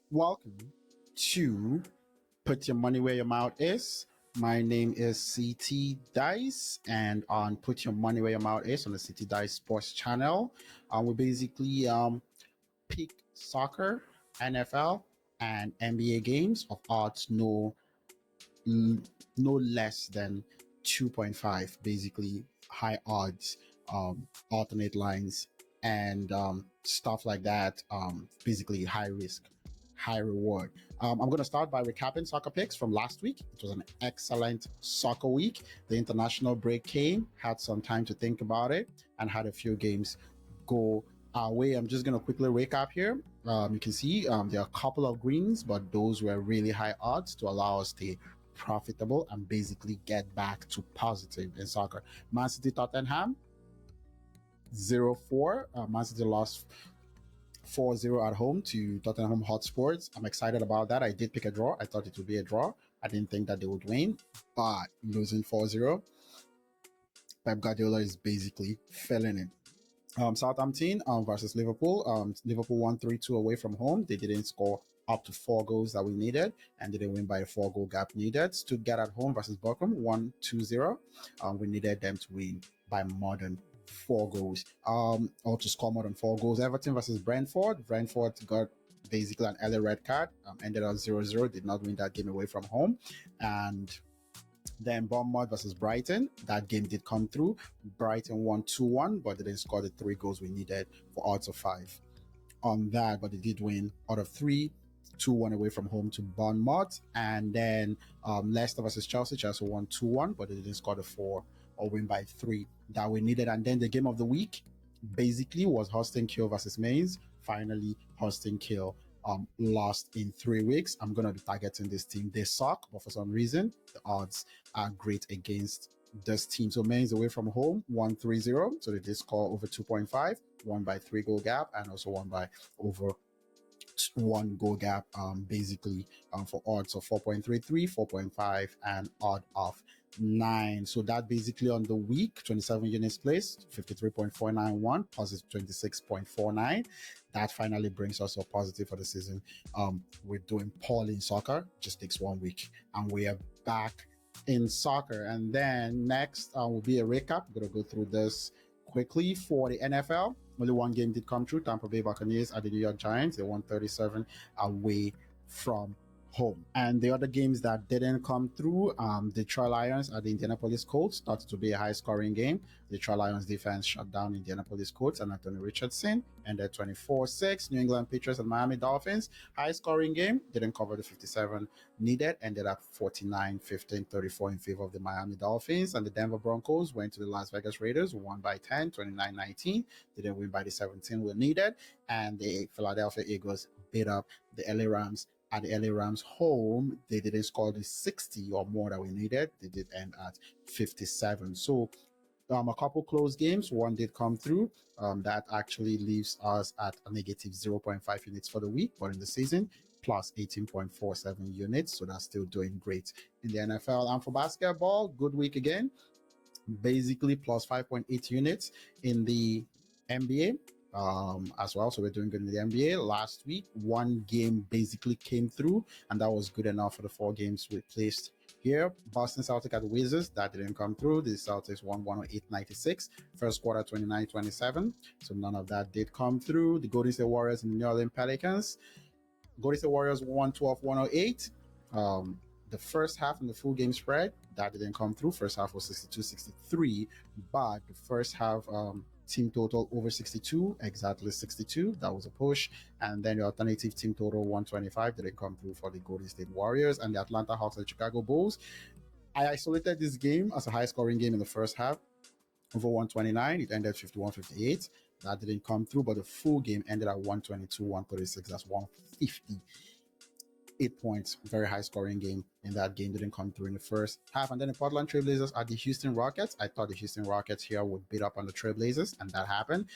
Welcome to Put Your Money Where Your Mouth Is. My name is CT Dice, and on Put Your Money Where Your Mouth Is on the CT Dice Sports channel, we basically pick soccer, NFL, and NBA games of odds no less than 2.5, basically high odds, alternate lines, and stuff like that. Basically high risk, high reward. I'm going to start by recapping soccer picks from last week. It was an excellent soccer week. The international break came, had some time to think about it, and had a few games go our way. I'm just going to quickly recap here. You can see there are a couple of greens, but those were really high odds to allow us to profitable and basically get back to positive in soccer. Man City Tottenham 0-4. Man City lost 4-0 at home to Tottenham Hotspurs. I'm excited about that. I did pick a draw. I thought it would be a draw. I didn't think that they would win, but losing 4-0, Pep Guardiola is basically filling it. Southampton versus Liverpool. Liverpool won 3-2 away from home. They didn't score up to 4 goals that we needed and didn't win by a 4-goal gap needed. Stuttgart at home versus Bochum 1-2-0. We needed them to win by more than 4 goals, or to score more than 4 goals. Everton versus Brentford. Brentford got basically an early red card, ended on 0-0, did not win that game away from home. And then Bournemouth versus Brighton. That game did come through. Brighton won 2-1, but they didn't score the 3 goals we needed for odds of 5 on that, but they did win out of 3. 2-1 away from home to Bournemouth. And then Leicester versus Chelsea. Chelsea won 2-1, but they didn't score the 4 or win by 3 that we needed. And then the game of the week basically was Holstein Kiel versus Mainz. Finally, Holstein Kiel lost in 3 weeks. I'm going to be targeting this team. They suck, but for some reason, the odds are great against this team. So Mainz away from home, 1-3-0. So they did score over 2.5, won by 3 goal gap, and also won by over 1 goal gap, basically for odds of 4.33, 4.5, and odd of 9. So that basically on the week, 27 units placed, 53.491, positive 26.49. That finally brings us a positive for the season. We're doing poorly in soccer, just takes 1 week, and we are back in soccer. And then next will be a recap. I'm going to go through this quickly. For the NFL, only 1 game did come true. Tampa Bay Buccaneers at the New York Giants. They won 37 away from home. And the other games that didn't come through, Detroit Lions at the Indianapolis Colts. Thought to be a high-scoring game. Detroit Lions defense shut down Indianapolis Colts and Anthony Richardson, ended 24-6. New England Patriots and Miami Dolphins, high-scoring game. Didn't cover the 57 needed. Ended up 49-15, 34 in favor of the Miami Dolphins. And the Denver Broncos went to the Las Vegas Raiders, won by 10, 29-19. Didn't win by the 17 we needed. And the Philadelphia Eagles beat up the LA Rams at the LA Rams home. They didn't score the 60 or more that we needed. They did end at 57. So a couple close games. 1 did come through. That actually leaves us at a negative 0.5 units for the week, but in the season, plus 18.47 units. So that's still doing great in the NFL. And for basketball, good week again. Basically plus 5.8 units in the NBA. As well. So we're doing good in the NBA. Last week, 1 game basically came through, and that was good enough for the 4 games we placed here. Boston Celtics at the Wizards, that didn't come through. The Celtics won 108-96. First quarter 29-27. So none of that did come through. The Golden State Warriors and the New Orleans Pelicans. Golden State Warriors won 112-108. The first half and the full game spread, that didn't come through. First half was 62-63, but the first half team total over 62, exactly 62. That was a push. And then the alternative team total 125 didn't come through for the Golden State Warriors. And the Atlanta Hawks and the Chicago Bulls, I isolated this game as a high scoring game in the first half, over 129. It ended 51-58. That didn't come through, but the full game ended at 122, 136. That's 150. 8 points, very high scoring game in that game. Didn't come through in the first half. And then the Portland Trailblazers at the Houston Rockets. I thought the Houston Rockets here would beat up on the Trailblazers, and that happened.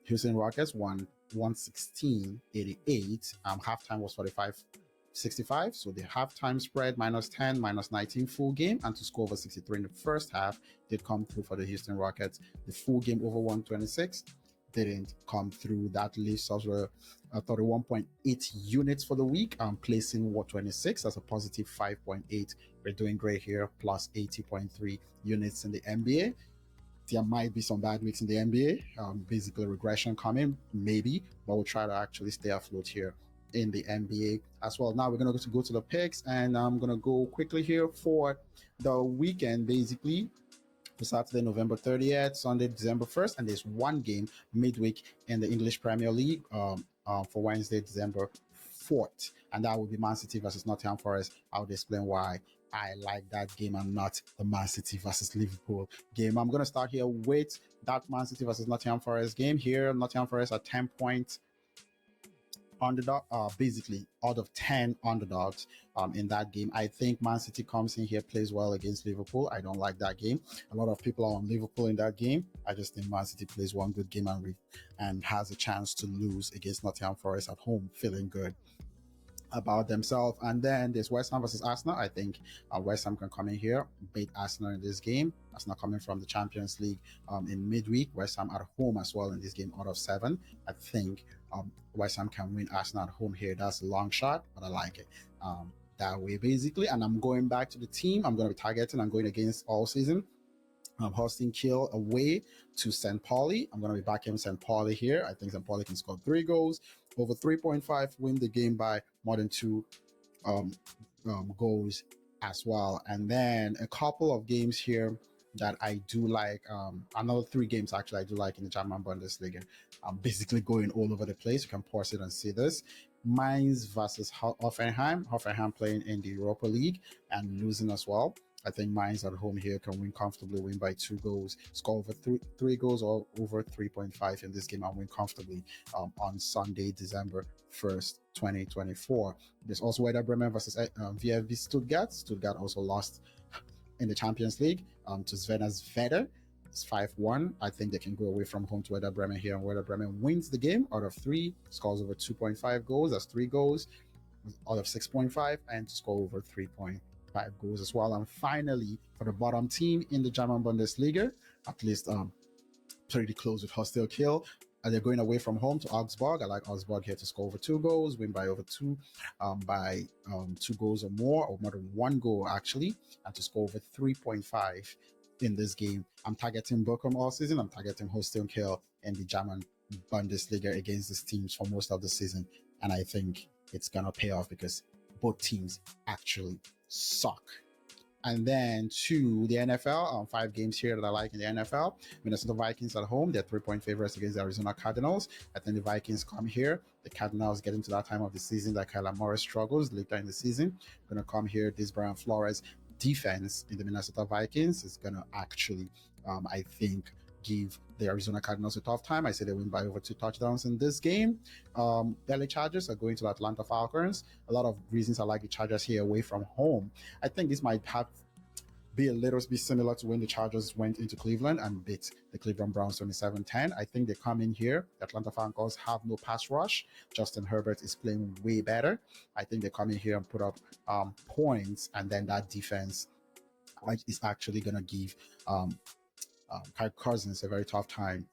Houston Rockets won 116-88. Halftime was 45-65. So the halftime spread -10, -19 full game, and to score over 63 in the first half did come through for the Houston Rockets. The full game over 126 didn't come through. That leaves us with 31.8 units for the week. I'm placing what 26 as a positive 5.8. We're doing great here, plus 80.3 units in the NBA. There might be some bad weeks in the NBA, basically regression coming, maybe, but we'll try to actually stay afloat here in the NBA as well. Now we're going to go to the picks, and I'm going to go quickly here for the weekend, basically. For Saturday, November 30th, Sunday, December 1st, and there's one game midweek in the English Premier League for Wednesday, December 4th, and that will be Man City versus Nottingham Forest. I'll explain why I like that game and not the Man City versus Liverpool game. I'm going to start here with that Man City versus Nottingham Forest game. Here, Nottingham Forest are 10-point underdog, basically out of 10 underdogs in that game. I think Man City comes in here, plays well against Liverpool. I don't like that game. A lot of people are on Liverpool in that game. I just think Man City plays one good game and has a chance to lose against Nottingham Forest at home, feeling good about themselves. And then there's West Ham versus Arsenal. I think West Ham can come in here, beat Arsenal in this game. Arsenal coming from the Champions League in midweek. West Ham at home as well in this game out of 7. I think West Ham can win Arsenal at home here. That's a long shot, but I like it that way, basically. And I'm going back to the team I'm going to be targeting. I'm going against all season. I'm hosting Kiel away to St. Pauli. I'm going to be backing St. Pauli here. I think St. Pauli can score 3 goals, over 3.5, win the game by more than 2 goals as well. And then a couple of games here that I do like, another 3 games actually I do like in the German Bundesliga. I'm basically going all over the place. You can pause it and see this. Mainz versus Hoffenheim. Hoffenheim playing in the Europa League and losing as well. I think Mainz at home here can win comfortably, win by 2 goals, score over 3 goals or over 3.5 in this game and win comfortably on Sunday, December 1st, 2024. There's also Werder Bremen versus VfB Stuttgart. Stuttgart also lost in the Champions League to Zvezda. It's 5-1. I think they can go away from home to Werder Bremen here, and Werder Bremen wins the game out of 3, scores over 2.5 goals. That's 3 goals out of 6.5, and to score over 3.5 goals as well. And finally, for the bottom team in the German Bundesliga, at least pretty close with Hostel Kiel. They're going away from home to Augsburg. I like Augsburg here to score over 2 goals, win by over 2, by 2 goals or more than 1 goal actually, and to score over 3.5 in this game. I'm targeting Bochum all season. I'm targeting Hostel Kiel in the German Bundesliga against these teams for most of the season, and I think it's gonna pay off because both teams actually suck. And then to the NFL, 5 games here that I like in the NFL. Minnesota Vikings at home. They're 3-point favorites against the Arizona Cardinals. I think the Vikings come here. The Cardinals get into that time of the season that Kyler Murray struggles later in the season. Going to come here. This Brian Flores defense in the Minnesota Vikings is going to actually, I think, give the Arizona Cardinals a tough time. I say they win by over 2 touchdowns in this game. LA Chargers are going to the Atlanta Falcons. A lot of reasons I like the Chargers here away from home. I think this might be a little bit similar to when the Chargers went into Cleveland and beat the Cleveland Browns 27-10. I think they come in here. The Atlanta Falcons have no pass rush. Justin Herbert is playing way better. I think they come in here and put up points, and then that defense is actually going to give Kirk Cousins a very tough time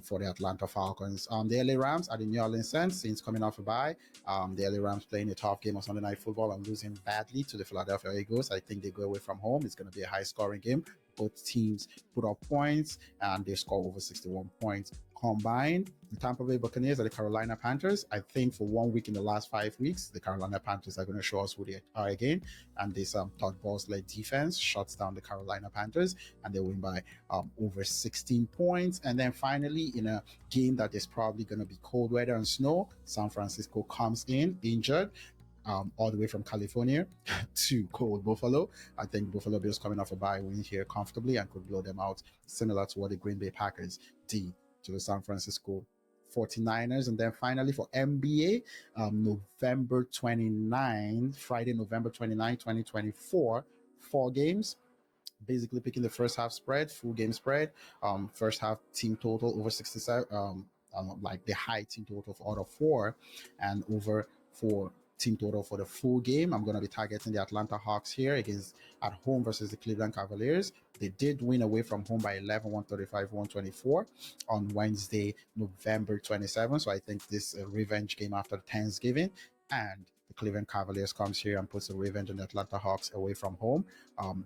for the Atlanta Falcons. The LA Rams are the New Orleans Saints, since coming off a bye. The LA Rams playing a tough game on Sunday Night Football and losing badly to the Philadelphia Eagles. I think they go away from home. It's going to be a high-scoring game. Both teams put up points, and they score over 61 points combined. The Tampa Bay Buccaneers are the Carolina Panthers. I think for 1 week in the last 5 weeks, the Carolina Panthers are going to show us who they are again. And this Todd Bowles-led defense shuts down the Carolina Panthers, and they win by over 16 points. And then finally, in a game that is probably going to be cold weather and snow, San Francisco comes in injured. All the way from California to cold Buffalo. I think Buffalo Bills coming off a bye win here comfortably and could blow them out, similar to what the Green Bay Packers did to the San Francisco 49ers. And then finally for NBA, November 29, Friday, November 29, 2024, 4 games. Basically picking the first half spread, full game spread, first half team total over 67, like the high team total of out of 4, and over for team total for the full game. I'm going to be targeting the Atlanta Hawks here against at home versus the Cleveland Cavaliers. They did win away from home by 11, 135, 124 on Wednesday, November 27th. So I think this revenge game after Thanksgiving, and the Cleveland Cavaliers comes here and puts a revenge on the Atlanta Hawks away from home.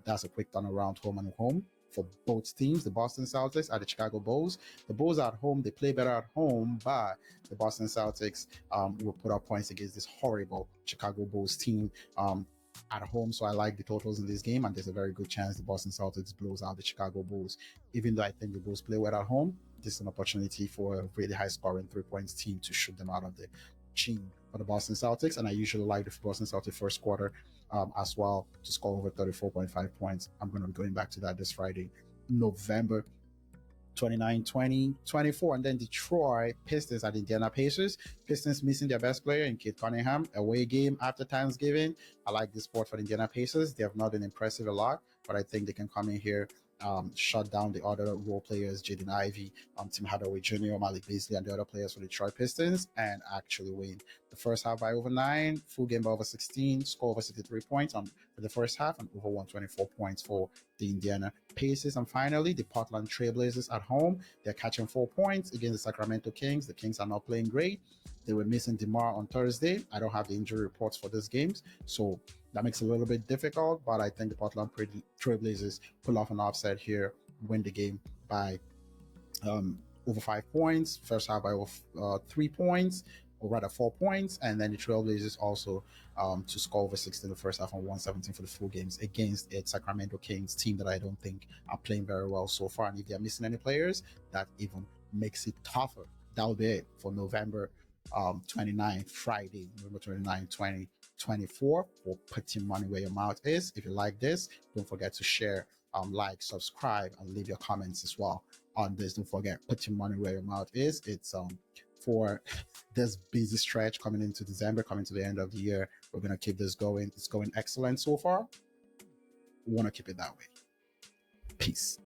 That's a quick turnaround home and home for both teams, the Boston Celtics and the Chicago Bulls. The Bulls are at home, they play better at home, but the Boston Celtics will put up points against this horrible Chicago Bulls team at home. So I like the totals in this game, and there's a very good chance the Boston Celtics blows out the Chicago Bulls. Even though I think the Bulls play well at home, this is an opportunity for a really high scoring 3-point team to shoot them out of the gym for the Boston Celtics. And I usually like the Boston Celtics first quarter as well to score over 34.5 points. I'm going to be going back to that this Friday, November 29, 20, 24. And then Detroit Pistons at Indiana Pacers. Pistons missing their best player in Kate Cunningham. Away game after Thanksgiving. I like this sport for the Indiana Pacers. They have not been impressive a lot, but I think they can come in here, shut down the other role players, Jaden Ivey, Tim Hardaway Jr., Malik Beasley, and the other players for the Detroit Pistons, and actually win the first half by over 9, full game by over 16, score over 63 points for the first half, and over 124 points for the Indiana Pacers. And finally, the Portland Trailblazers at home. They're catching 4 points against the Sacramento Kings. The Kings are not playing great. They were missing DeMar on Thursday. I don't have the injury reports for these games, so that makes it a little bit difficult, but I think the Portland Trailblazers pull off an offset here, win the game by over 5 points, first half by over 3 points, or rather 4 points, and then the Trailblazers also to score over 6 in the first half and 117 for the full games against a Sacramento Kings team that I don't think are playing very well so far. And if they're missing any players, that even makes it tougher. That'll be it for November 29th, Friday, November 29th, 2024 for Putting Money Where Your Mouth Is. If you like this, don't forget to share, like, subscribe, and leave your comments as well on this. Don't forget, Putting Money Where Your Mouth Is. It's for this busy stretch coming into December, coming to the end of the year. We're going to keep this going. It's going excellent so far. We want to keep it that way. Peace.